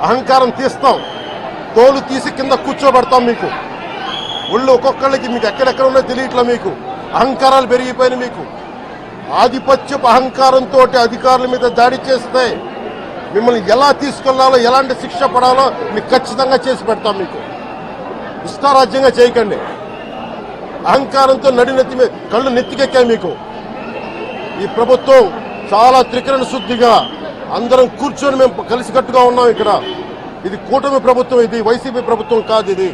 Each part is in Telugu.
అహంకారం తీస్తాం, తోలు తీసి కింద కూర్చోబెడతాం. మీకు ఒళ్ళు ఒక్కొక్కళ్ళకి మీకు ఎక్కడెక్కడ ఉన్నో తెలియట్లా. మీకు అహంకారాలు పెరిగిపోయిన మీకు ఆధిపత్యపు అహంకారంతో అధికారుల మీద దాడి చేస్తే మిమ్మల్ని ఎలా తీసుకెళ్లాలో, ఎలాంటి శిక్ష పడాలో మీకు ఖచ్చితంగా చేసి పెడతాం. మీకు ఇష్టారాజ్యంగా చేయకండి. అహంకారంతో నడినెత్తి మీద కళ్ళు నెత్తికెక్కాయి. మీకు ఈ ప్రభుత్వం చాలా త్రికరణ శుద్ధిగా అందరం కూర్చొని మేము కలిసికట్టుగా ఉన్నాం. ఇక్కడ ఇది కూటమి ప్రభుత్వం, ఇది వైసీపీ ప్రభుత్వం కాదు. ఇది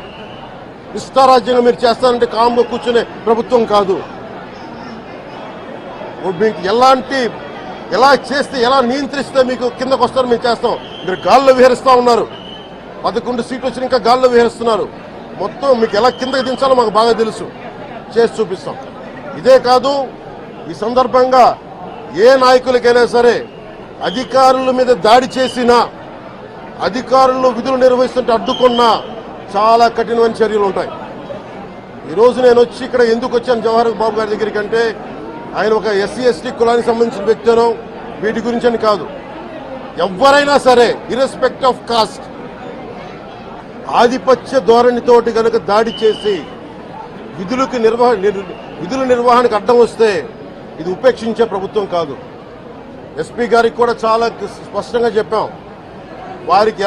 ఇష్టారాజ్యంగా మీరు చేస్తారంటే కామ్గా కూర్చునే ప్రభుత్వం కాదు. మీకు ఎలా చేస్తే, ఎలా నియంత్రిస్తే మీకు కిందకు వస్తారో మేము చేస్తాం. మీరు గాల్లో విహరిస్తూ ఉన్నారు. 11 సీట్లు వచ్చి ఇంకా గాల్లో విహరిస్తున్నారు. మొత్తం మీకు ఎలా కిందకి దించాలో మాకు బాగా తెలుసు. చేసి చూపిస్తాం. ఇదే కాదు, ఈ సందర్భంగా ఏ నాయకులకైనా సరే అధికారుల మీద దాడి చేసినా, అధికారులు విధులు నిర్వహిస్తుంటే అడ్డుకున్నా చాలా కఠినమైన చర్యలు ఉంటాయి. ఈరోజు నేను వచ్చి ఇక్కడ ఎందుకు వచ్చాను జవహర్ బాబు గారి దగ్గరికి అంటే, ఆయన ఒక ఎస్సీ ఎస్టీ కులానికి సంబంధించిన వ్యక్తినో వీటి గురించి అని కాదు. ఎవరైనా సరే ఇర్రెస్పెక్ట్ ఆఫ్ కాస్ట్ ఆధిపత్య ధోరణితోటి కనుక దాడి చేసి విధుల నిర్వహణకు అడ్డం వస్తే ఇది ఉపేక్షించే ప్రభుత్వం కాదు. ఎస్పీ గారికి కూడా చాలా స్పష్టంగా చెప్పాం. వారికి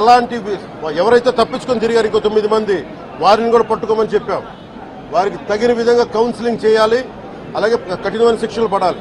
ఎవరైతే తప్పించుకొని తిరిగారు ఇంకో 9 మంది, వారిని కూడా పట్టుకోమని చెప్పాం. వారికి తగిన విధంగా కౌన్సిలింగ్ చేయాలి, అలాగే కఠినమైన శిక్షలు పడాలి.